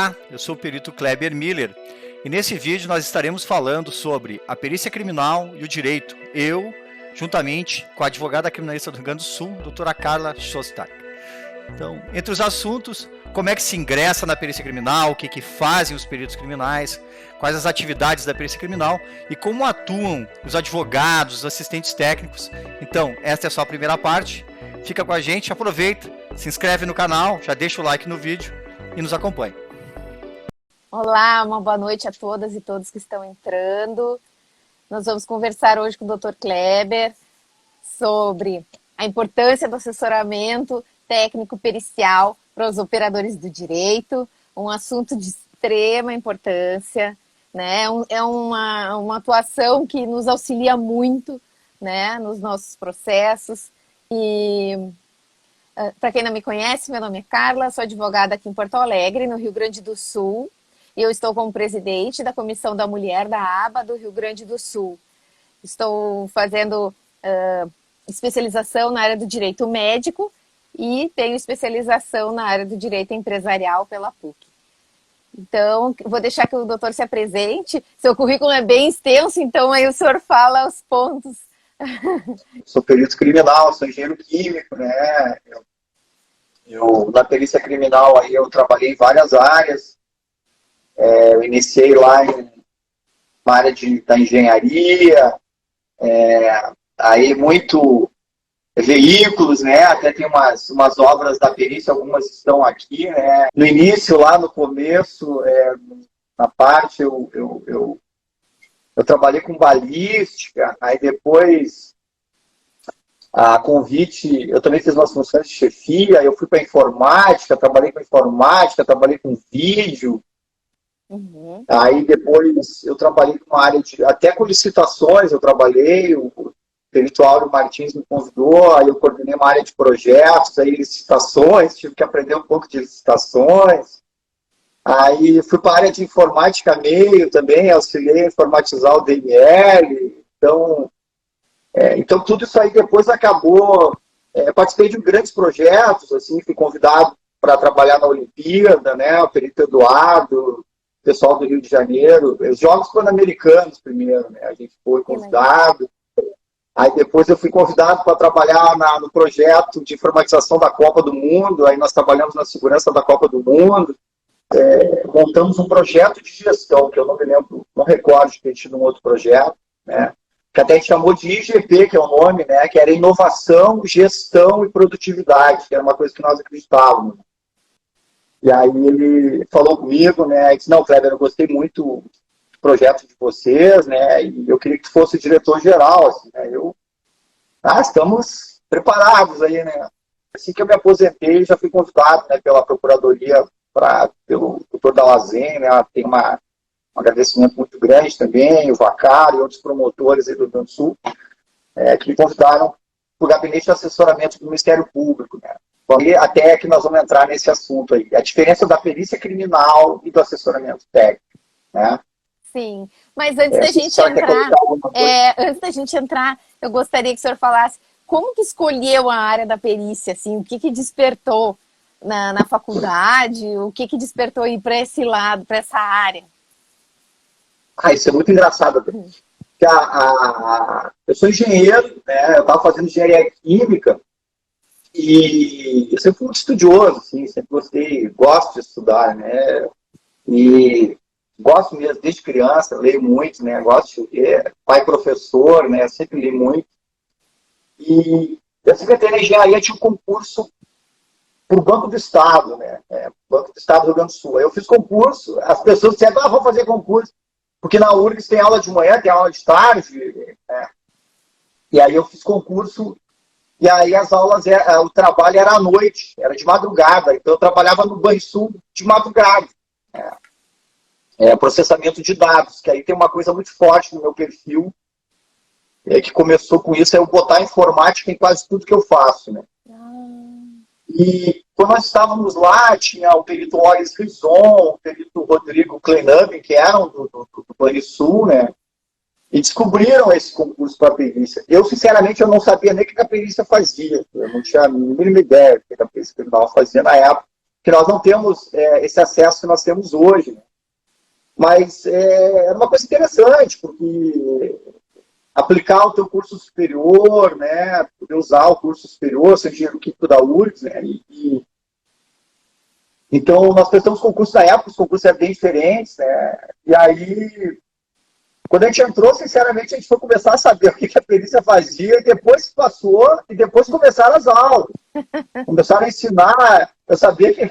Olá, eu sou o perito Kleber Miller e nesse vídeo nós estaremos falando sobre a perícia criminal e o direito, eu, juntamente com a advogada criminalista do Rio Grande do Sul, doutora Carla Shostak. Então, entre os assuntos, como é que se ingressa na perícia criminal, o que fazem os peritos criminais, quais as atividades da perícia criminal e como atuam os advogados, os assistentes técnicos. Então, esta é só a primeira parte. Fica com a gente, aproveita, se inscreve no canal, já deixa o like no vídeo e nos acompanhe. Olá, uma boa noite a todas e todos que estão entrando. Nós vamos conversar hoje com o Dr. Kleber sobre a importância do assessoramento técnico-pericial para os operadores do direito, um assunto de extrema importância, né? É uma atuação que nos auxilia muito, né, nos nossos processos. E para quem não me conhece, meu nome é Carla, sou advogada aqui em Porto Alegre, no Rio Grande do Sul. E eu estou como presidente da Comissão da Mulher da ABA do Rio Grande do Sul. Estou fazendo especialização na área do direito médico e tenho especialização na área do direito empresarial pela PUC. Então, vou deixar que o doutor se apresente. Seu currículo é bem extenso, então aí o senhor fala os pontos. Sou perito criminal, sou engenheiro químico, né? Na perícia criminal aí eu trabalhei em várias áreas. Eu iniciei lá na área da engenharia, aí muito veículos, né? Até tem umas obras da perícia, algumas estão aqui, né? No início, lá no começo, na parte eu trabalhei com balística, aí depois, a convite, eu também fiz umas funções de chefia, eu fui para informática, trabalhei com informática, trabalhei com vídeo. Uhum. Aí depois eu trabalhei com uma área até com licitações, eu trabalhei, o perito Áureo Martins me convidou, aí eu coordenei uma área de projetos, aí licitações, tive que aprender um pouco de licitações. Aí fui para a área de informática meio também, auxiliei a informatizar o DML, então tudo isso aí depois acabou, participei de grandes projetos, assim, fui convidado para trabalhar na Olimpíada, né, o perito Eduardo, pessoal do Rio de Janeiro, os Jogos Pan-Americanos primeiro, né, a gente foi convidado, aí depois eu fui convidado para trabalhar no projeto de informatização da Copa do Mundo, aí nós trabalhamos na segurança da Copa do Mundo, montamos um projeto de gestão, que eu não me lembro, não recordo de ter tido um outro projeto, né, que até a gente chamou de IGP, que é o nome, né, que era inovação, gestão e produtividade, que era uma coisa que nós acreditávamos. E aí ele falou comigo, né, e disse, não, Kleber, eu gostei muito do projeto de vocês, né, e eu queria que tu fosse o diretor-geral, assim, né, estamos preparados aí, né. Assim que eu me aposentei, já fui convidado, né, pela Procuradoria, pelo doutor Dalazen, né, tem um agradecimento muito grande também, o Vacaro e outros promotores aí do Rio Grande do Sul, que me convidaram para o gabinete de assessoramento do Ministério Público, né. Até que nós vamos entrar nesse assunto aí. A diferença da perícia criminal e do assessoramento técnico, né? Sim, mas antes da gente entrar, eu gostaria que o senhor falasse como que escolheu a área da perícia, assim, o que despertou na faculdade, o que despertou ir para esse lado, para essa área? Isso é muito engraçado. Eu sou engenheiro, né? Eu estava fazendo engenharia química, e eu sempre fui muito estudioso, assim, sempre gostei, gosto de estudar, né? E gosto mesmo, desde criança, leio muito, né? Gosto de ler, pai professor, né? Sempre li muito. E eu sempre entrei na engenharia, tinha um concurso para o Banco do Estado, né? Banco do Estado do Rio Grande do Sul. Aí eu fiz concurso, as pessoas disseram, vou fazer concurso, porque na URGS tem aula de manhã, tem aula de tarde, né? E aí eu fiz concurso. E aí as aulas, o trabalho era à noite, era de madrugada. Então eu trabalhava no Banrisul de madrugada. Processamento de dados, que aí tem uma coisa muito forte no meu perfil, que começou com isso, é eu botar informática em quase tudo que eu faço, né? E quando nós estávamos lá, tinha o perito Oris Rison, o perito Rodrigo Kleinubi, que eram do Banrisul, né? E descobriram esse concurso para a perícia. Eu, sinceramente, eu não sabia nem o que a perícia fazia. Eu não tinha a mínima ideia do que a perícia criminal fazia na época. que nós não temos esse acesso que nós temos hoje. Né? Mas é uma coisa interessante, porque aplicar o teu curso superior, né, poder usar o curso superior, ser engenheiro químico da URGS, né, então nós prestamos concurso na época, os concursos eram bem diferentes, né, e aí, quando a gente entrou, sinceramente, a gente foi começar a saber o que a perícia fazia, e depois passou, e depois começaram as aulas, começaram a ensinar, eu sabia que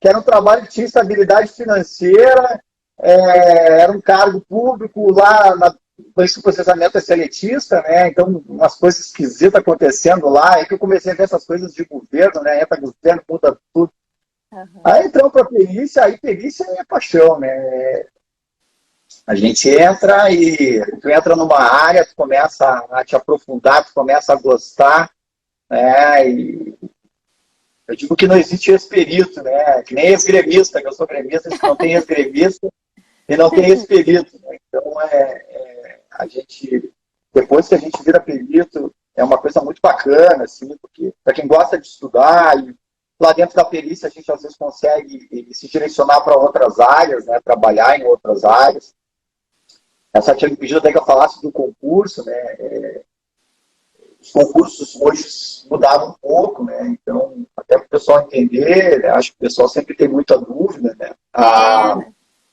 era um trabalho que tinha estabilidade financeira, era um cargo público lá esse processamento é seletista, né? Então, umas coisas esquisitas acontecendo lá, é que eu comecei a ver essas coisas de governo, né? Entra governo, muda tudo. Uhum. Aí entramos para perícia, aí perícia é paixão, né? A gente entra e tu entra numa área, tu começa a te aprofundar, tu começa a gostar, né? E eu digo que não existe ex-perito, né? Que nem ex-gremista, que eu sou gremista, não tem ex-gremista e não tem ex-perito, né? Então, a gente, depois que a gente vira perito, é uma coisa muito bacana, assim, porque para quem gosta de estudar, e lá dentro da perícia a gente às vezes consegue se direcionar para outras áreas, né, trabalhar em outras áreas. Essa tinha me pedido até que eu falasse do concurso, né, os concursos hoje mudaram um pouco, né, então, até para o pessoal entender, né, acho que o pessoal sempre tem muita dúvida, né.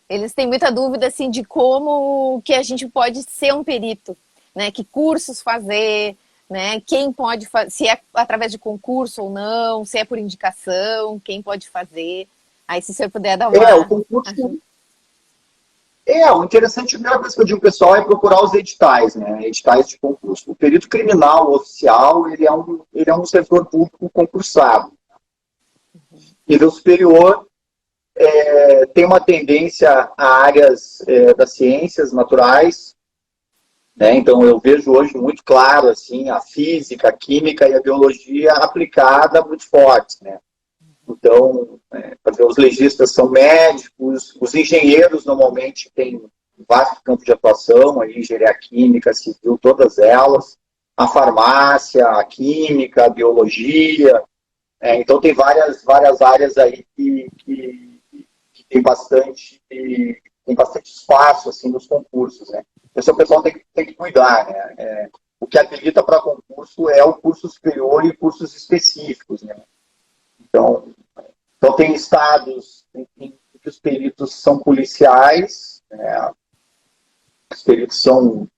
Eles têm muita dúvida, assim, de como que a gente pode ser um perito, né? Que cursos fazer, né? Quem pode fazer, se é através de concurso ou não, se é por indicação, quem pode fazer. Aí, se o senhor puder dar uma... o concurso... o interessante, a primeira coisa que eu digo, pessoal, é procurar os editais, né? Editais de concurso. O perito criminal oficial, ele é um servidor público concursado. Nível superior, tem uma tendência a áreas das ciências naturais, né? Então eu vejo hoje muito claro assim, a física, a química e a biologia aplicada muito fortes, né? Então, os legistas são médicos, os engenheiros normalmente têm um vasto campo de atuação, a engenharia química, civil, todas elas, a farmácia, a química, a biologia, então tem várias áreas aí que tem bastante espaço assim, nos concursos, né? Então, o pessoal tem que cuidar, né? O que habilita para concurso é o curso superior e cursos específicos, né? Então tem estados em que os peritos são policiais, né? Os peritos são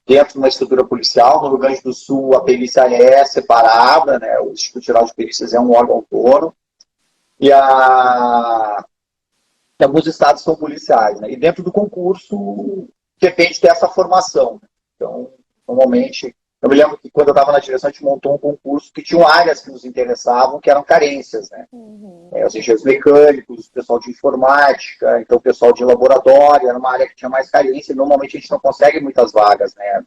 dentro de uma estrutura policial. No Rio Grande do Sul, a perícia é separada, né? O Instituto Geral de Perícias é um órgão autônomo. E alguns estados são policiais, né? E dentro do concurso depende dessa formação. Então, normalmente, eu me lembro que quando eu estava na direção, a gente montou um concurso que tinha áreas que nos interessavam, que eram carências, né? Os engenheiros mecânicos, o pessoal de informática, então o pessoal de laboratório, era uma área que tinha mais carência, e normalmente a gente não consegue muitas vagas, né?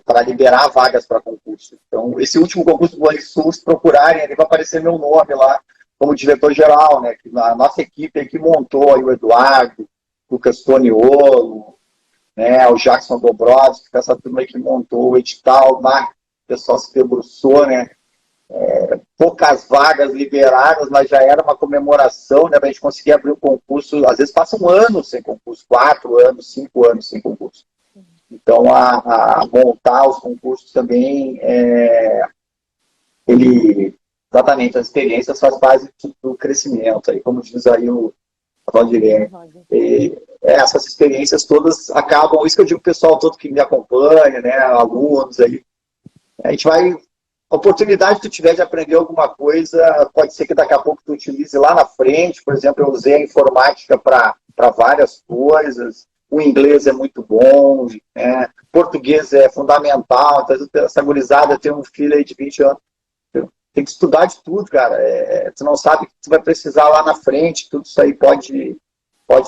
Para liberar vagas para concurso. Então, esse último concurso do Banrisul, se procurarem, ali vai aparecer meu nome lá, como diretor-geral, né? Que a nossa equipe aí que montou aí o Eduardo, o Lucas Toniolo, né? O Jackson Dobrovski, essa turma aí que montou o edital, o pessoal se debruçou, né? Poucas vagas liberadas, mas já era uma comemoração, né? Para a gente conseguir abrir o concurso. Às vezes passa um ano sem concurso, 4 anos, 5 anos sem concurso. Então, a montar os concursos também, exatamente, as experiências faz parte do crescimento, aí, como diz aí o Valdirene. Essas experiências todas acabam, isso que eu digo pro pessoal todo que me acompanha, né, alunos aí, a gente vai, a oportunidade que tu tiver de aprender alguma coisa, pode ser que daqui a pouco tu utilize lá na frente. Por exemplo, eu usei a informática para várias coisas, o inglês é muito bom, né? Português é fundamental, então essa gurizada tem um filho aí de 20 anos, tem que estudar de tudo, cara. Tu não sabe o que tu vai precisar lá na frente, tudo isso aí pode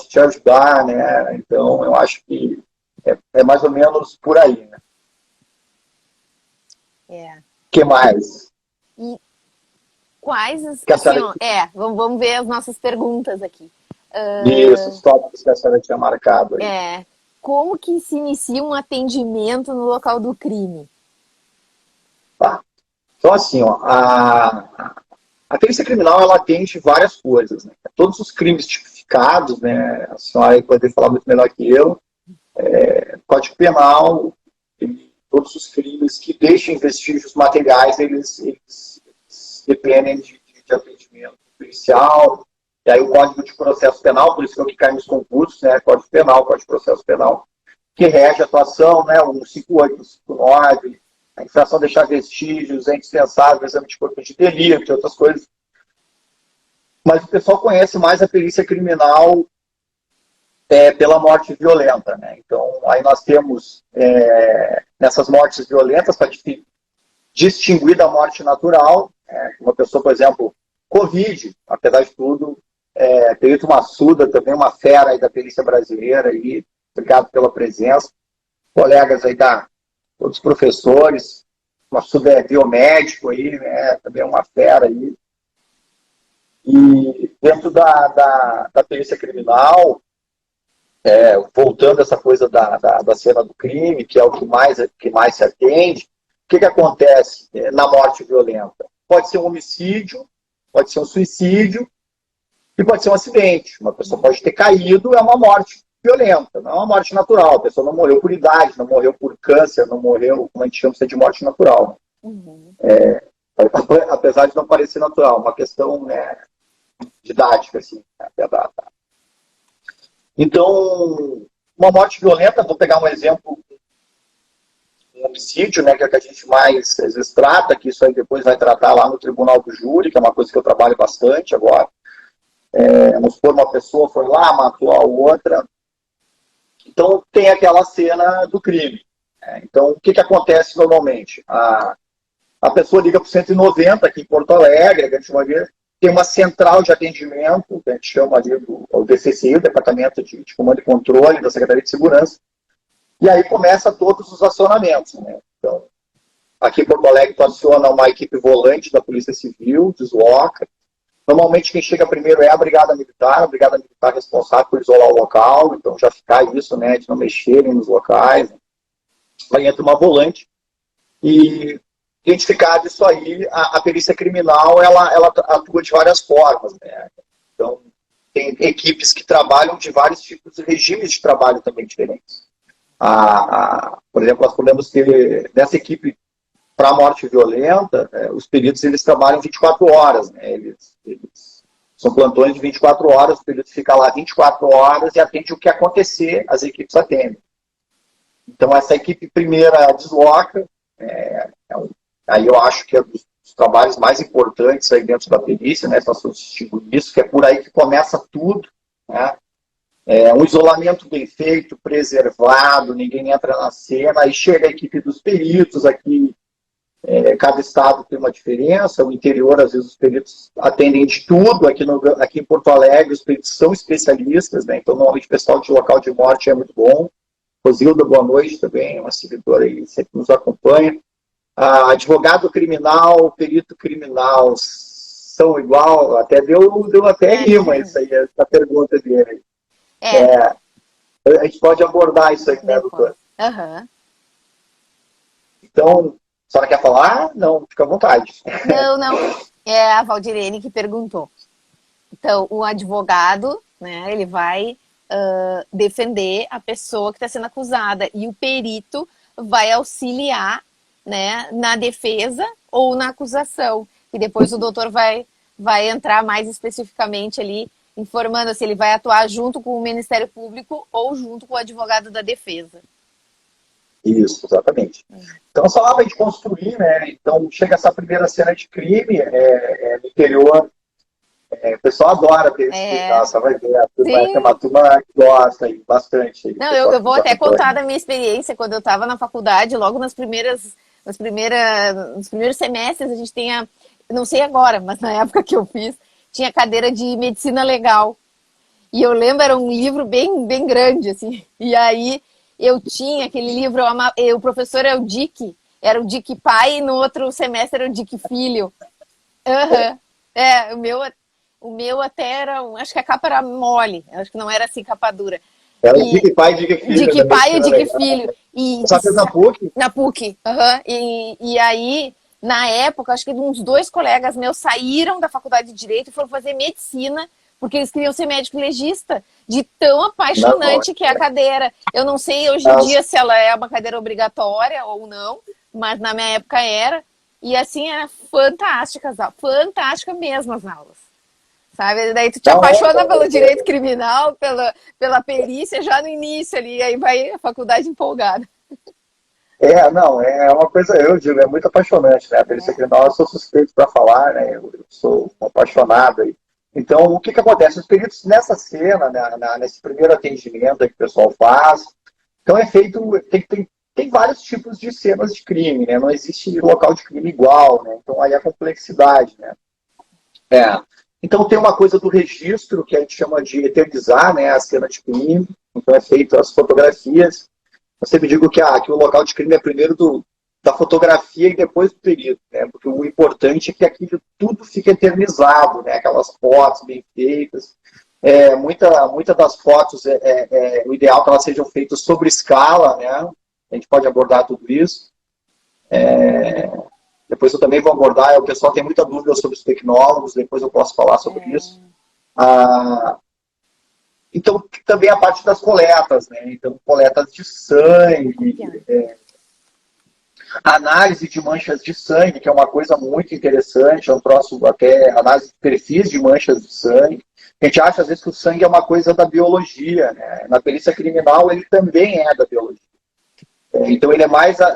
te ajudar, né? Então, eu acho que é mais ou menos por aí, né? O que mais? E quais as... Vamos ver as nossas perguntas aqui. Isso, os tópicos que a senhora tinha marcado aí. Como que se inicia um atendimento no local do crime? Tá. Então, assim, ó, A perícia criminal, ela atende várias coisas, né? Todos os crimes tipificados, né? A senhora vai poder falar muito melhor que eu. Código Penal, todos os crimes que deixem vestígios materiais, eles dependem de atendimento policial. E aí o Código de Processo Penal, por isso que é o que cai nos concursos, né? Código Penal, Código de Processo Penal, que rege a atuação, né? O 158, 159, a infração deixar vestígios, é indispensável, exame de corpo de delito e outras coisas. Mas o pessoal conhece mais a perícia criminal pela morte violenta, né? Então, aí nós temos nessas mortes violentas, para distinguir da morte natural, uma pessoa, por exemplo, Covid, apesar de tudo, Perito Massuda, também uma fera aí da perícia brasileira, aí, obrigado pela presença, colegas aí todos os professores, Massuda é biomédico aí, né? Também é uma fera aí. E dentro da perícia criminal, voltando a essa coisa da cena do crime, que é o que mais se atende, o que acontece na morte violenta? Pode ser um homicídio, pode ser um suicídio e pode ser um acidente. Uma pessoa pode ter caído, é uma morte violenta, não é uma morte natural. A pessoa não morreu por idade, não morreu por câncer, não morreu, como a gente chama de morte natural. Uhum. Apesar de não parecer natural, uma questão, né, didática, assim, Então, uma morte violenta, vou pegar um exemplo, um homicídio, né, que é o que a gente mais às vezes trata, que isso aí depois vai tratar lá no tribunal do júri, que é uma coisa que eu trabalho bastante agora. Vamos supor, uma pessoa foi lá, matou a outra. Então, tem aquela cena do crime. Então, o que acontece normalmente? A pessoa liga para o 190 aqui em Porto Alegre, a gente chama de, tem uma central de atendimento, que a gente chama ali o DCCI, o Departamento de Comando e Controle da Secretaria de Segurança, e aí começa todos os acionamentos, né? Então, aqui em Porto Alegre, tu aciona uma equipe volante da Polícia Civil, desloca. Normalmente quem chega primeiro é a Brigada Militar responsável por isolar o local, então já fica isso, né, de não mexerem nos locais. Aí entra uma volante e, identificado isso aí, a perícia criminal, ela atua de várias formas, né? Então, tem equipes que trabalham de vários tipos de regimes de trabalho também diferentes. Por exemplo, nós podemos ter, nessa equipe para a morte violenta, os peritos eles trabalham 24 horas, né? Eles são plantões de 24 horas, o perito fica lá 24 horas e atende o que acontecer, as equipes atendem. Então, essa equipe primeira desloca, aí eu acho que é dos trabalhos mais importantes aí dentro da perícia, né, para substituir isso, que é por aí que começa tudo, né? Um isolamento bem feito, preservado, ninguém entra na cena, aí chega a equipe dos peritos aqui, cada estado tem uma diferença, o interior, às vezes, os peritos atendem de tudo, aqui em Porto Alegre, os peritos são especialistas, né? Então, normalmente, o pessoal de local de morte é muito bom. Rosilda, boa noite também, uma seguidora aí, sempre nos acompanha. Advogado criminal, perito criminal, são igual? Até deu até rima isso aí, essa pergunta dele. A gente pode abordar isso aí, né, doutor? Uhum. Então, a senhora quer falar? Não, fica à vontade. Não. É a Valdirene que perguntou. Então, o advogado, né, ele vai defender a pessoa que está sendo acusada e o perito vai auxiliar, né, na defesa ou na acusação. E depois o doutor vai entrar mais especificamente ali, informando se ele vai atuar junto com o Ministério Público ou junto com o advogado da defesa. Isso, exatamente. Então, só lá para a gente construir, né? Então, chega essa primeira cena de crime, no interior, o pessoal adora ter esse vai ver, tem uma turma que gosta aí, bastante. Não, eu vou até contar da minha experiência, quando eu estava na faculdade, logo nos primeiros semestres, a gente tinha, não sei agora, mas na época que eu fiz, tinha cadeira de medicina legal. E eu lembro, era um livro bem, bem grande, assim, e aí eu tinha aquele livro, o professor é o Dick, era o Dick pai, e no outro semestre era o Dick filho. O meu até era, acho que a capa era mole, acho que não era assim, capa dura. Era o Dick pai e Dick filho. Dick pai e Dick filho. Só fez na PUC? Na PUC, E aí Na época, acho que uns 2 colegas meus saíram da faculdade de Direito e foram fazer medicina, porque eles queriam ser médico legista, de tão apaixonante que é a cadeira. Eu não sei hoje em dia se ela é uma cadeira obrigatória ou não, mas na minha época era. E assim, era fantástica mesmo as aulas. Sabe? Daí tu te apaixona pelo direito criminal, pela perícia já no início ali, aí vai a faculdade empolgada. Não, é uma coisa, eu digo, é muito apaixonante, né? A perícia criminal, eu sou suspeito para falar, né? Eu sou apaixonado. Então, o que acontece? Os peritos nessa cena, nesse primeiro atendimento que o pessoal faz, então é feito, tem vários tipos de cenas de crime, né? Não existe local de crime igual, né? Então aí a complexidade, né? Então tem uma coisa do registro que a gente chama de eternizar, né? A cena de crime. Então é feito as fotografias. Eu sempre digo que o local de crime é primeiro da fotografia e depois do perito, né? Porque o importante é que aquilo tudo fique eternizado, né? Aquelas fotos bem feitas. Muita das fotos, o ideal é que elas sejam feitas sobre escala, né? A gente pode abordar tudo isso. Depois eu também vou abordar, o pessoal tem muita dúvida sobre os tecnólogos, depois eu posso falar sobre isso. Então, também a parte das coletas, né? Então, coletas de sangue, análise de manchas de sangue, que é uma coisa muito interessante, é um troço até, análise de perfis de manchas de sangue. A gente acha, às vezes, que o sangue é uma coisa da biologia, né? Na perícia criminal, ele também é da biologia. Então, ele é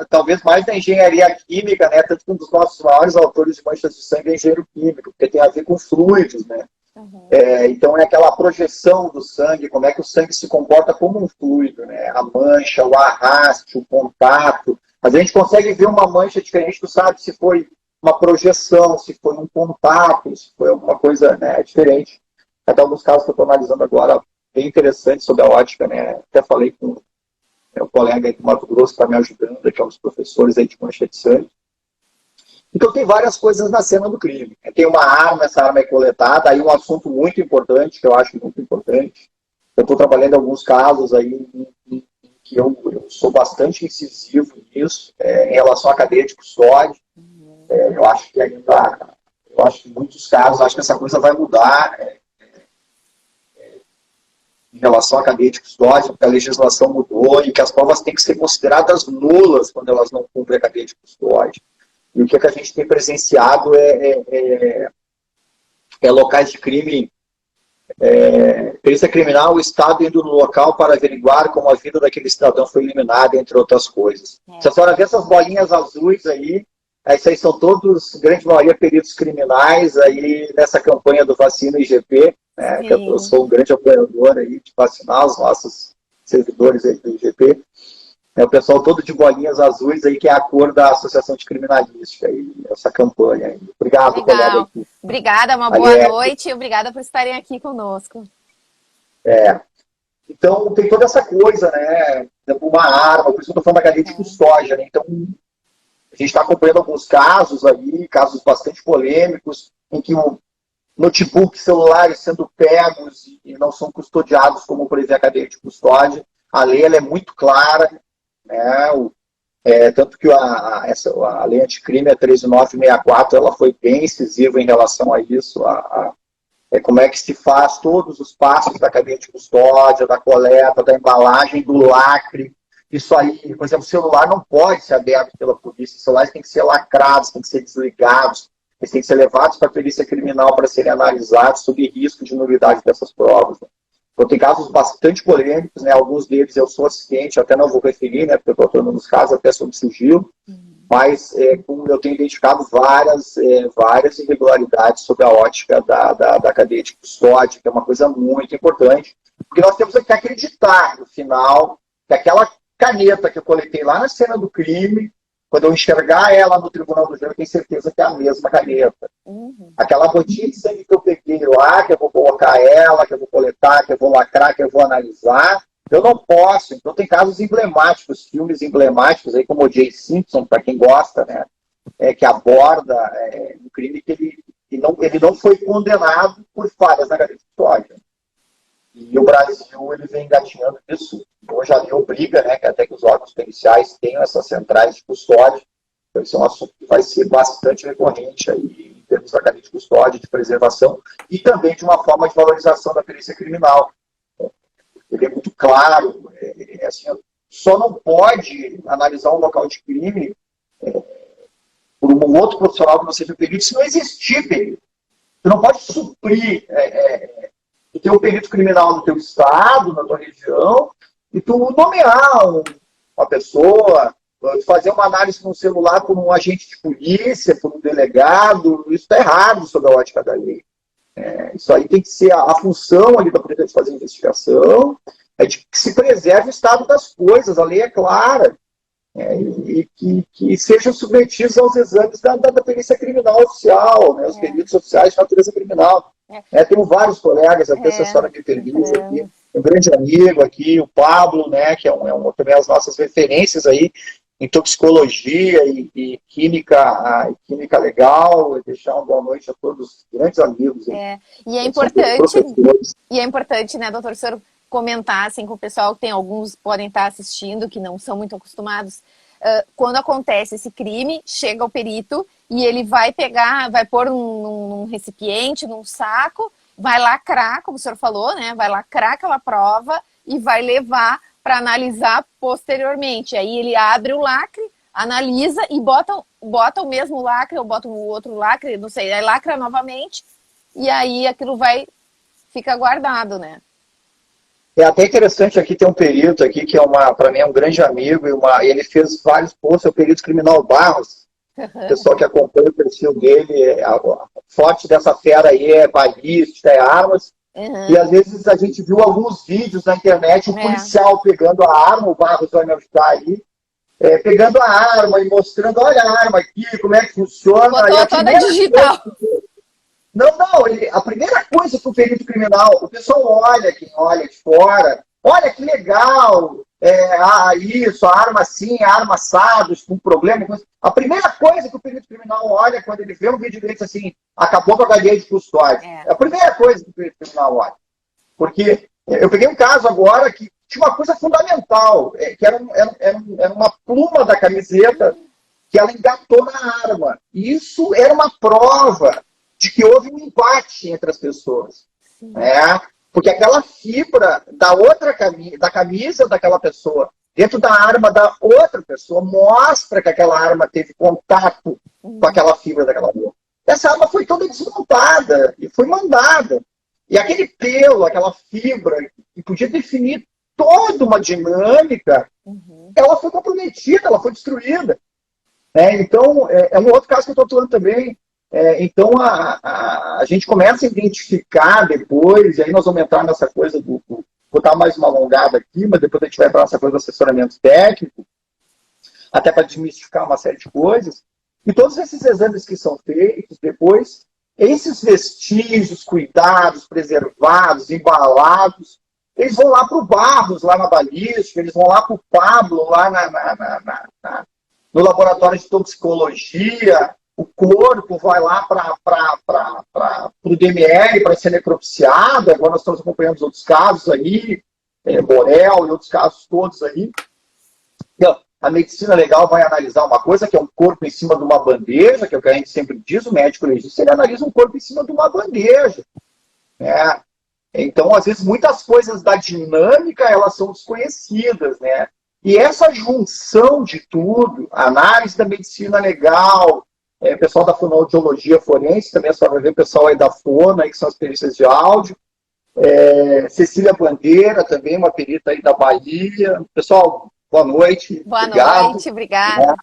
talvez mais da engenharia química, né? Tanto que um dos nossos maiores autores de manchas de sangue é engenheiro químico, porque tem a ver com fluidos, né? Então, é aquela projeção do sangue, como é que o sangue se comporta como um fluido, né? A mancha, o arraste, o contato. Mas a gente consegue ver uma mancha diferente, tu sabe se foi uma projeção, se foi um contato, se foi alguma coisa, né, diferente. Até alguns casos que eu estou analisando agora, bem interessantes sobre a ótica, né? Até falei com o colega aí do Mato Grosso que está me ajudando, que é um dos professores aí de mancha de sangue. Então tem várias coisas na cena do crime. Tem uma arma, essa arma é coletada, aí um assunto muito importante, que eu acho muito importante. Eu estou trabalhando em alguns casos aí em que eu sou bastante incisivo nisso, em relação à cadeia de custódia. Eu acho que em muitos casos, acho que essa coisa vai mudar em relação à cadeia de custódia, porque a legislação mudou e que as provas têm que ser consideradas nulas quando elas não cumprem a cadeia de custódia. E o que a gente tem presenciado é locais de crime, perícia criminal, o Estado indo no local para averiguar como a vida daquele cidadão foi eliminada, entre outras coisas. Se a senhora vê essas bolinhas azuis aí, esses aí são todos, grande maioria, peritos criminais aí nessa campanha do Vacina IGP, né, que eu sou um grande apoiador aí de vacinar os nossos servidores aí do IGP. O pessoal todo de bolinhas azuis aí, que é a cor da Associação de Criminalística, aí, essa campanha aí. Obrigado, colega. Aqui. Obrigada, uma boa noite e obrigada por estarem aqui conosco. Então, tem toda essa coisa, né? Uma arma, por isso que eu estou falando da cadeia de custódia, né? Então, a gente está acompanhando alguns casos aí, casos bastante polêmicos, em que o notebook, celulares sendo pegos e não são custodiados como prevê a cadeia de custódia. A lei ela é muito clara, né? Tanto que a lei anticrime, a 13964, ela foi bem incisiva em relação a isso, como é que se faz todos os passos da cadeia de custódia, da coleta, da embalagem, do lacre. Isso aí, por exemplo, o celular não pode ser aberto pela polícia, os celulares têm que ser lacrados, têm que ser desligados, eles têm que ser levados para a perícia criminal para serem analisados sob risco de nulidade dessas provas. Né? Então, tem casos bastante polêmicos, né? Alguns deles eu sou assistente, até não vou referir, né? Porque eu estou atuando nos casos até sob sigilo, mas eu tenho identificado várias irregularidades sobre a ótica da cadeia de custódia, que é uma coisa muito importante, porque nós temos que acreditar, no final, que aquela caneta que eu coletei lá na cena do crime, quando eu enxergar ela no tribunal do júri, eu tenho certeza que é a mesma caneta. Aquela gotinha de sangue que eu peguei lá, que eu vou colocar ela, que eu vou coletar, que eu vou lacrar, que eu vou analisar, eu não posso. Então tem casos emblemáticos, filmes emblemáticos, aí como o J. Simpson, para quem gosta, né, que aborda um crime que ele não foi condenado por falhas na cadeia de custódia. E o Brasil ele vem engatinhando isso. Hoje a lei obriga, né, que até que os órgãos periciais tenham essas centrais de custódia. Então, isso é um assunto que vai ser bastante recorrente aí, em termos da cadeia de custódia, de preservação, e também de uma forma de valorização da perícia criminal. Ele é muito claro, assim, só não pode analisar um local de crime por um outro profissional que não seja perito se não existir perito. Você não pode suprir o teu perito criminal no teu estado, na tua região, e tu nomear uma pessoa, fazer uma análise no celular por um agente de polícia, por um delegado. Isso está errado sob a ótica da lei. Isso aí tem que ser a função ali da polícia de fazer investigação, é de que se preserve o estado das coisas, a lei é clara, e que sejam submetidos aos exames da perícia criminal oficial, né, os peritos oficiais de natureza criminal. Tenho vários colegas, até assessora de perícia aqui, um grande amigo aqui, o Pablo, né, que também as nossas referências aí em toxicologia e química legal. Deixar uma boa noite a todos os grandes amigos. E é importante, né, doutor, o senhor comentar assim, com o pessoal, que tem alguns podem estar assistindo, que não são muito acostumados. Quando acontece esse crime, chega o perito e ele vai pegar, vai pôr num recipiente, num saco, vai lacrar, como o senhor falou, né? Vai lacrar aquela prova e vai levar para analisar posteriormente. Aí ele abre o lacre, analisa e bota o mesmo lacre ou bota o outro lacre, não sei, aí lacra novamente e aí aquilo fica guardado, né? É até interessante aqui, tem um perito aqui que para mim é um grande amigo, e ele fez vários posts, é o perito criminal Barros. O pessoal que acompanha o perfil dele, a forte dessa fera aí é balística, é armas. E às vezes a gente viu alguns vídeos na internet, o policial pegando a arma, o Barros vai me ajudar aí, pegando a arma e mostrando, olha a arma aqui, como é que funciona. Botou toda digital. Não, a primeira coisa que o perito criminal, o pessoal olha, quem olha de fora, olha que legal, isso, a arma assim, a arma assado, com problema. A primeira coisa que o perito criminal olha quando ele vê um vídeo dele assim, acabou com a cadeia de custódia. É a primeira coisa que o perito criminal olha. Porque eu peguei um caso agora que tinha uma coisa fundamental, que era uma pluma da camiseta que ela engatou na arma. E isso era uma prova de que houve um embate entre as pessoas. Porque aquela fibra da camisa daquela pessoa dentro da arma da outra pessoa mostra que aquela arma teve contato com aquela fibra daquela arma. Essa arma foi toda desmontada e foi mandada. E aquele pelo, aquela fibra, que podia definir toda uma dinâmica, ela foi comprometida, ela foi destruída. Então, é um outro caso que eu estou atuando também. Então, a gente começa a identificar depois, e aí nós vamos entrar nessa coisa vou dar mais uma alongada aqui, mas depois a gente vai entrar nessa coisa do assessoramento técnico, até para desmistificar uma série de coisas. E todos esses exames que são feitos depois, esses vestígios cuidados, preservados, embalados, eles vão lá para o Barros, lá na balística, eles vão lá para o Pablo, lá no laboratório de toxicologia. O corpo vai lá para o DMR para ser necropsiado. Agora nós estamos acompanhando os outros casos aí, Borel e outros casos todos aí. Então, a medicina legal vai analisar uma coisa, que é um corpo em cima de uma bandeja, que é o que a gente sempre diz, o médico legista, ele analisa um corpo em cima de uma bandeja. Então, às vezes, muitas coisas da dinâmica, elas são desconhecidas, né? E essa junção de tudo, a análise da medicina legal, pessoal da fonoaudiologia forense, também só vai ver o pessoal aí da fono, aí, que são as perícias de áudio. Cecília Bandeira, também uma perita aí da Bahia. Pessoal, boa noite. Boa noite, obrigada.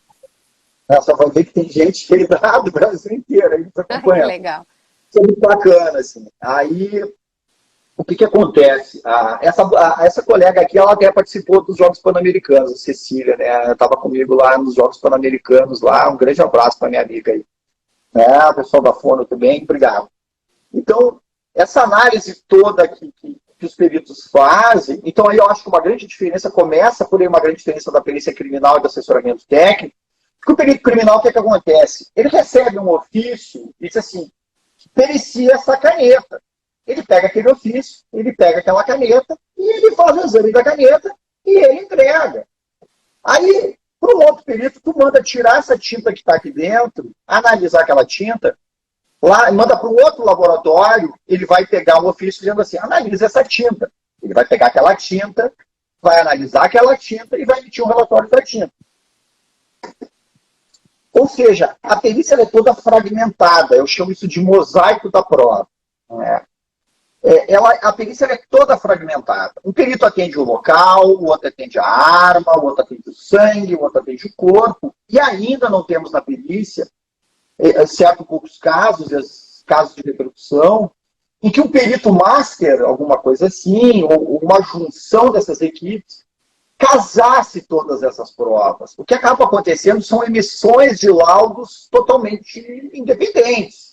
Só vai ver que tem gente que do Brasil inteiro aí está acompanhando. Que legal. Isso é muito bacana, assim. Aí, o que acontece? Essa colega aqui, ela até participou dos Jogos Pan-Americanos, a Cecília, né? Ela estava comigo lá nos Jogos Pan-Americanos, lá. Um grande abraço para minha amiga aí. O pessoal da Fono também, obrigado. Então, essa análise toda que os peritos fazem, então aí eu acho que uma grande diferença começa por aí, uma grande diferença da perícia criminal e do assessoramento técnico, porque o perito criminal, o que acontece? Ele recebe um ofício e diz assim, pericia essa caneta. Ele pega aquele ofício, ele pega aquela caneta e ele faz o exame da caneta e ele entrega. Aí, para um outro perito, tu manda tirar essa tinta que está aqui dentro, analisar aquela tinta, lá, manda para um outro laboratório, ele vai pegar um ofício dizendo assim, analisa essa tinta. Ele vai pegar aquela tinta, vai analisar aquela tinta e vai emitir um relatório da tinta. Ou seja, a perícia é toda fragmentada, eu chamo isso de mosaico da prova. Né? A perícia é toda fragmentada. Um perito atende o local, o outro atende a arma, o outro atende o sangue, o outro atende o corpo, e ainda não temos na perícia, exceto poucos casos, casos de reprodução, em que um perito master, alguma coisa assim, ou uma junção dessas equipes, casasse todas essas provas. O que acaba acontecendo são emissões de laudos totalmente independentes.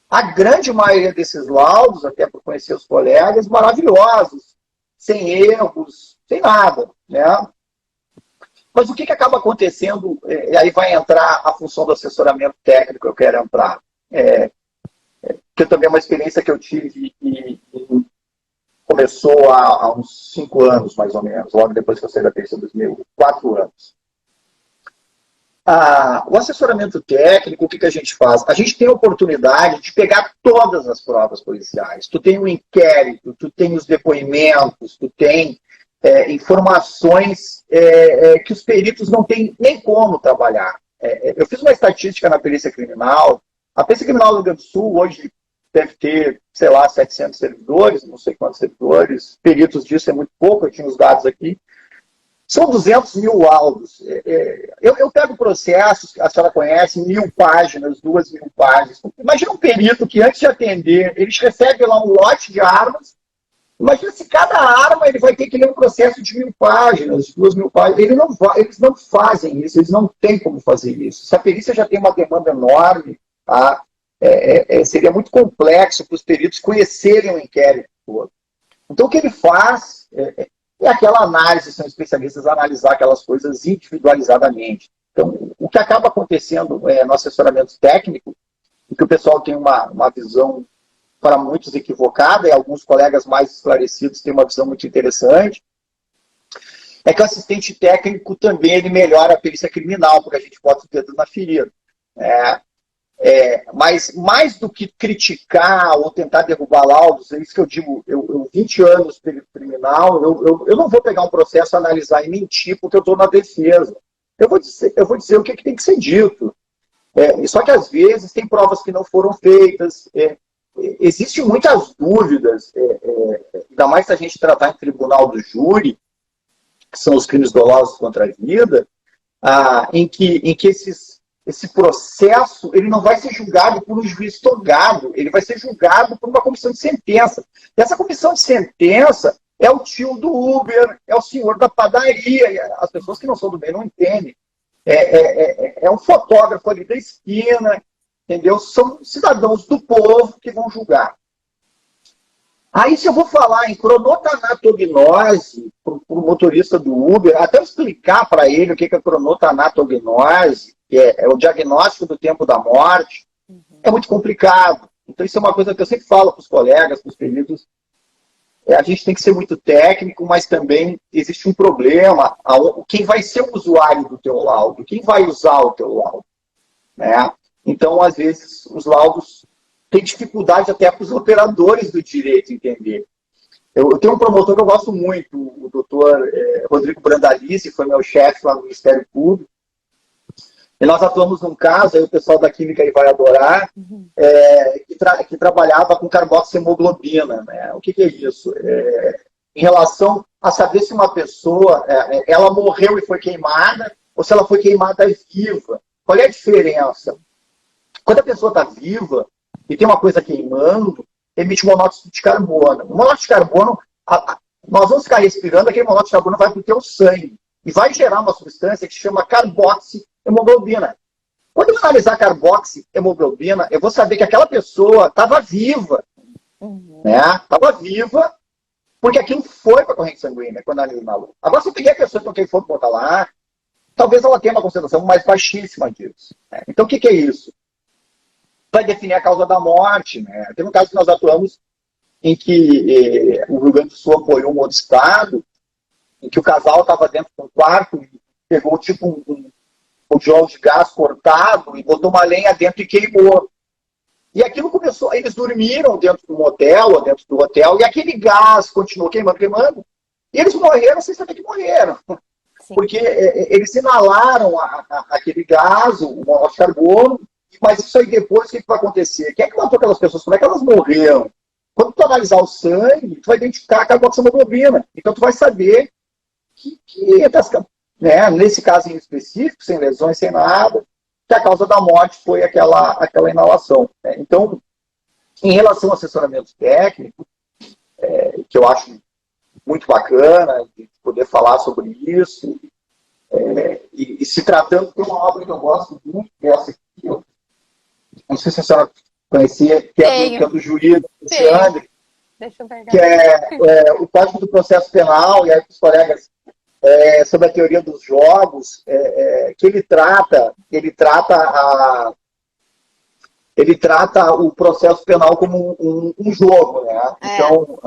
A grande maioria desses laudos, até por conhecer os colegas, maravilhosos, sem erros, sem nada. Né? Mas o que acaba acontecendo, e aí vai entrar a função do assessoramento técnico que eu quero entrar, que também é uma experiência que eu tive e começou há uns 5 anos, mais ou menos, logo depois que eu saí da perícia, 4 anos. O assessoramento técnico, o que a gente faz? A gente tem a oportunidade de pegar todas as provas policiais. Tu tem o inquérito, tu tem os depoimentos, tu tem informações que os peritos não têm nem como trabalhar. Eu fiz uma estatística na perícia criminal. A perícia criminal do Rio Grande do Sul hoje deve ter, sei lá, 700 servidores, não sei quantos servidores. Peritos disso é muito pouco, eu tinha os dados aqui. São 200 mil laudos. Eu pego processos, a senhora conhece, 1.000 páginas, 2.000 páginas. Imagina um perito que, antes de atender, eles recebem lá um lote de armas. Imagina se cada arma ele vai ter que ler um processo de 1.000 páginas, 2.000 páginas. Eles não fazem isso, eles não têm como fazer isso. Se a perícia já tem uma demanda enorme, tá? Seria muito complexo para os peritos conhecerem o inquérito todo. Então, o que ele faz é aquela análise, são especialistas a analisar aquelas coisas individualizadamente. Então, o que acaba acontecendo no assessoramento técnico, é que o pessoal tem uma visão, para muitos, equivocada, e alguns colegas mais esclarecidos têm uma visão muito interessante, é que o assistente técnico também ele melhora a perícia criminal, porque a gente bota o dedo na ferida. Mas mais do que criticar ou tentar derrubar laudos, é isso que eu digo, eu 20 anos perito criminal, eu não vou pegar um processo, analisar e mentir porque eu estou na defesa. Eu vou dizer o que tem que ser dito. Só que às vezes tem provas que não foram feitas, existem muitas dúvidas, ainda mais se a gente tratar em tribunal do júri, que são os crimes dolosos contra a vida, em que esse processo ele não vai ser julgado por um juiz togado, ele vai ser julgado por uma comissão de sentença. E essa comissão de sentença é o tio do Uber, é o senhor da padaria, as pessoas que não são do bem não entendem. É um fotógrafo ali da esquina, entendeu? São cidadãos do povo que vão julgar. Aí, se eu vou falar em cronotanatognose para o motorista do Uber, até eu explicar para ele o que é cronotanatognose, que é o diagnóstico do tempo da morte, é muito complicado. Então, isso é uma coisa que eu sempre falo para os colegas, para os peritos. A gente tem que ser muito técnico, mas também existe um problema. Quem vai ser o usuário do teu laudo? Quem vai usar o teu laudo? Né? Então, às vezes, os laudos têm dificuldade até para os operadores do direito entender. Eu tenho um promotor que eu gosto muito, o doutor Rodrigo Brandalize, foi meu chefe lá no Ministério Público. E nós atuamos num caso, aí o pessoal da química aí vai adorar, que trabalhava com carboxiemoglobina. Né? O que é isso? Em relação a saber se uma pessoa ela morreu e foi queimada, ou se ela foi queimada viva. Qual é a diferença? Quando a pessoa está viva e tem uma coisa queimando, emite monóxido de carbono. O monóxido de carbono, nós vamos ficar respirando, aquele monóxido de carbono vai para o teu sangue e vai gerar uma substância que se chama carboxiemoglobina. Quando eu analisar carboxiemoglobina, eu vou saber que aquela pessoa estava viva. Estava viva, porque aquilo foi para a corrente sanguínea, quando analiso na lua. Agora, se eu peguei a pessoa e toquei fogo e botar lá, talvez ela tenha uma concentração mais baixíssima disso. Né? Então, o que é isso? Vai definir a causa da morte. Né? Tem um caso que nós atuamos em que o Rio Grande do Sul apoiou um outro estado, em que o casal estava dentro de um quarto e pegou tipo tijolo de gás cortado e botou uma lenha dentro e queimou. E aquilo começou, eles dormiram dentro do motel ou dentro do hotel, e aquele gás continuou queimando, e eles morreram sem saber que morreram. Sim. Porque eles inalaram aquele gás, o monóxido de carbono, mas isso aí depois, o que vai acontecer? Quem é que matou aquelas pessoas? Como é que elas morreram? Quando tu analisar o sangue, tu vai identificar a carboxamoglobina. Então tu vai saber que né, nesse caso em específico, sem lesões, sem nada, que a causa da morte foi aquela inalação. Né? Então, em relação ao assessoramento técnico, que eu acho muito bacana de poder falar sobre isso, e se tratando de uma obra que eu gosto muito, que é essa aqui, eu não sei se a senhora conhecia, que é do juiz Alexandre, que é o Código do Processo Penal, e aí os colegas sobre a teoria dos jogos, que ele trata o processo penal como um jogo, né? Então,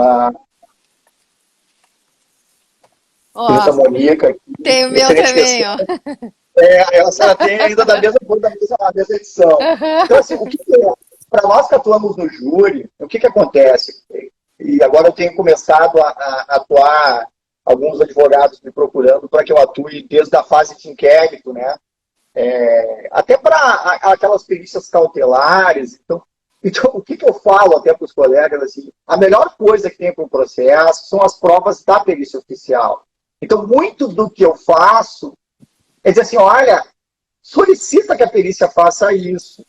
essa Mônica aqui, tem o meu também, ó. Ela tem ainda da mesma edição. Então, assim, o que é? Para nós que atuamos no júri, o que acontece? E agora eu tenho começado a atuar, alguns advogados me procurando para que eu atue desde a fase de inquérito, né? Até para aquelas perícias cautelares. Então, o que eu falo até para os colegas, assim, a melhor coisa que tem para um processo são as provas da perícia oficial. Então, muito do que eu faço é dizer assim, olha, solicita que a perícia faça isso.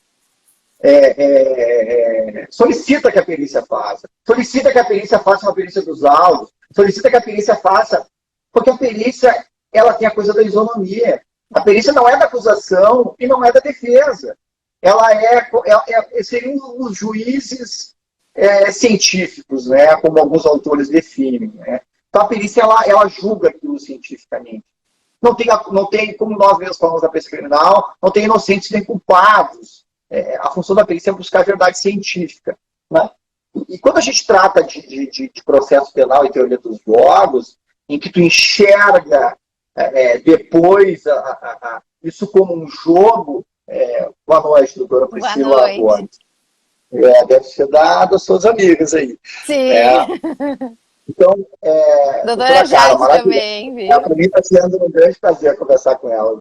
Solicita que a perícia faça. Solicita que a perícia faça uma perícia dos autos. Solicita que a perícia faça, porque a perícia, ela tem a coisa da isonomia. A perícia não é da acusação e não é da defesa. Ela seriam os juízes científicos, né, como alguns autores definem. Né? Então a perícia, ela julga aquilo cientificamente. Não tem, como nós mesmos falamos da perícia criminal, não tem inocentes nem culpados. A função da perícia é buscar a verdade científica. Né? E quando a gente trata de processo penal e teoria dos jogos, em que tu enxerga depois isso como um jogo. Boa noite, doutora Priscila. Boa noite. Deve ser das suas amigas aí. Sim. Então, doutora Jade também, viu? Para mim está sendo um grande prazer conversar com ela.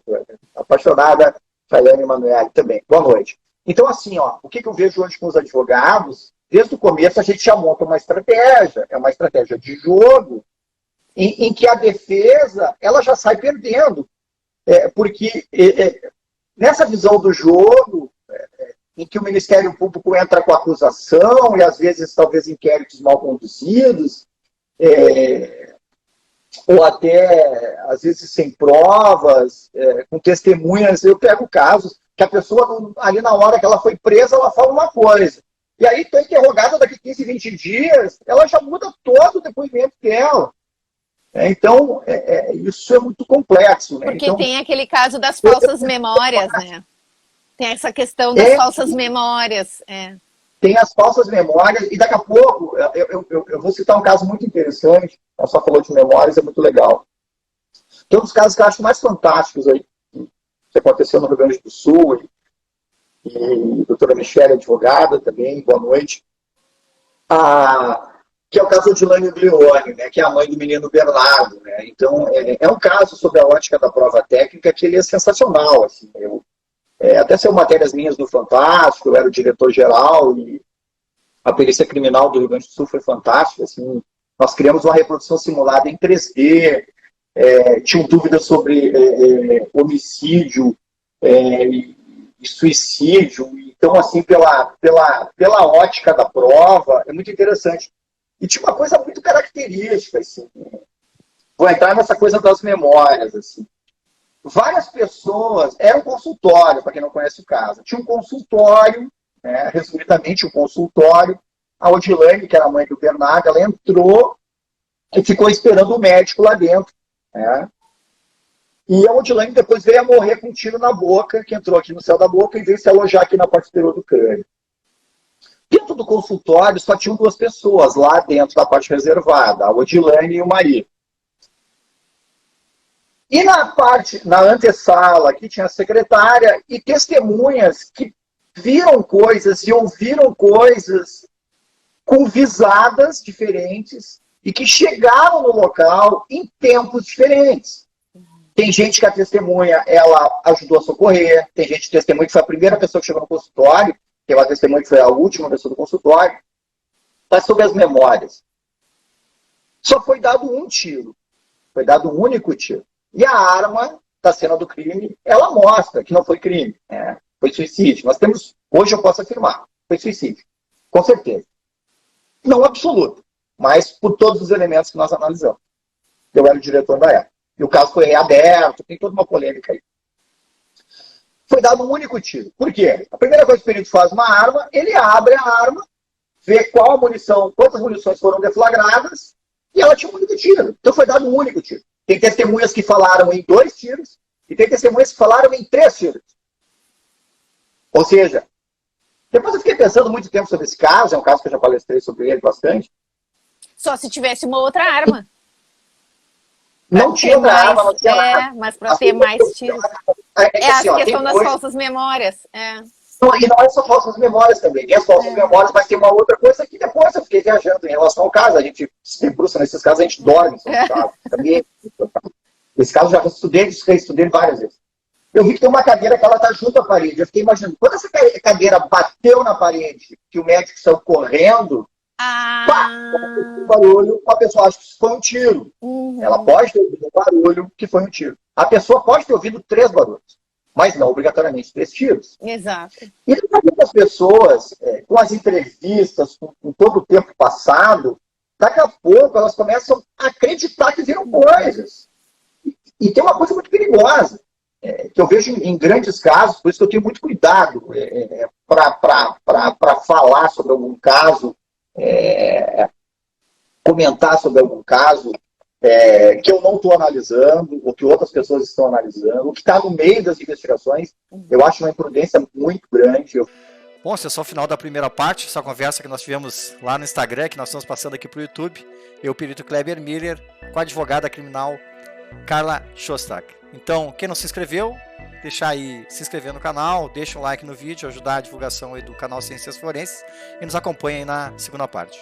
Apaixonada, Chayane Emanuele também. Boa noite. Então, assim, o que eu vejo hoje com os advogados, desde o começo a gente já monta uma estratégia, é uma estratégia de jogo, em que a defesa ela já sai perdendo. Porque nessa visão do jogo, em que o Ministério Público entra com acusação, e às vezes talvez inquéritos mal conduzidos, ou até, às vezes, sem provas, com testemunhas. Eu pego casos que a pessoa, ali na hora que ela foi presa, ela fala uma coisa. E aí, está interrogada daqui 15, 20 dias, ela já muda todo o depoimento dela. Então, isso é muito complexo. Né? Porque então, tem aquele caso das falsas memórias, né? Tem essa questão das falsas memórias. Tem as falsas memórias, e daqui a pouco, eu vou citar um caso muito interessante, ela só falou de memórias, é muito legal. Tem um dos casos que eu acho mais fantásticos aí, que aconteceu no Rio Grande do Sul, e a doutora Michele, advogada também, boa noite, que é o caso de Lânio Glione, né, que é a mãe do menino Bernardo. Né? Então, é um caso sobre a ótica da prova técnica que ele é sensacional. Assim, até saiu matérias minhas no Fantástico, eu era o diretor-geral, e a perícia criminal do Rio Grande do Sul foi fantástica. Assim, nós criamos uma reprodução simulada em 3D, tinham dúvidas sobre homicídio e suicídio. Então, assim, pela ótica da prova, é muito interessante. E tinha uma coisa muito característica, assim, vou entrar nessa coisa das memórias, assim. Várias pessoas, era um consultório, para quem não conhece o caso, tinha um consultório, resumidamente um consultório, a Odilane, que era a mãe do Bernardo, ela entrou e ficou esperando o médico lá dentro. Né? E a Odilane depois veio a morrer com um tiro na boca, que entrou aqui no céu da boca e veio se alojar aqui na parte superior do crânio. Dentro do consultório só tinham 2 pessoas lá dentro da parte reservada, a Odilane e o marido. E na antessala, aqui tinha a secretária e testemunhas que viram coisas e ouviram coisas com visadas diferentes e que chegaram no local em tempos diferentes. Tem gente que a testemunha, ela ajudou a socorrer, tem gente que testemunha que foi a primeira pessoa que chegou no consultório, tem uma testemunha que foi a última pessoa do consultório. Mas sobre as memórias, só foi dado um tiro, foi dado um único tiro. E a arma da cena do crime, ela mostra que não foi crime, foi suicídio. Nós temos, hoje eu posso afirmar, foi suicídio, com certeza. Não absoluto, mas por todos os elementos que nós analisamos. Eu era o diretor da época. E o caso foi reaberto, tem toda uma polêmica aí. Foi dado um único tiro. Por quê? A primeira coisa que o perito faz uma arma, ele abre a arma, vê qual a munição, quantas munições foram deflagradas, e ela tinha um único tiro. Então foi dado um único tiro. Tem testemunhas que falaram em 2 tiros, e tem testemunhas que falaram em 3 tiros. Ou seja, depois eu fiquei pensando muito tempo sobre esse caso, é um caso que eu já palestrei sobre ele bastante. Só se tivesse uma outra arma. Não tinha outra arma, não tinha nada. Mas para ter mais tiros. É assim, a questão das falsas memórias. E não é só falsas memórias também. Tem as falsas memórias, mas tem uma outra coisa que depois eu fiquei viajando em relação ao caso. A gente se debruça nesses casos, a gente dorme sobre o caso. Também, esse caso eu já estudei várias vezes. Eu vi que tem uma cadeira que ela está junto à parede. Eu fiquei imaginando, quando essa cadeira bateu na parede, que o médico saiu correndo, pá, um barulho, a pessoa acha que isso foi um tiro. Ela pode ter ouvido um barulho que foi um tiro. A pessoa pode ter ouvido 3 barulhos, mas não obrigatoriamente 3 tiros. Exato. E muitas pessoas, com as entrevistas, com todo o tempo passado, daqui a pouco elas começam a acreditar que viram coisas. E tem uma coisa muito perigosa, que eu vejo em grandes casos, por isso que eu tenho muito cuidado para falar sobre algum caso, comentar sobre algum caso que eu não estou analisando, ou que outras pessoas estão analisando, o que está no meio das investigações. Eu acho uma imprudência muito grande. Bom, esse é só o final da primeira parte, essa conversa que nós tivemos lá no Instagram, que nós estamos passando aqui para o YouTube. Eu, perito Kleber Miller, com a advogada criminal Carla Shostak. Então, quem não se inscreveu, deixar aí se inscrever no canal, deixa um like no vídeo, ajudar a divulgação aí do canal Ciências Forenses e nos acompanha aí na segunda parte.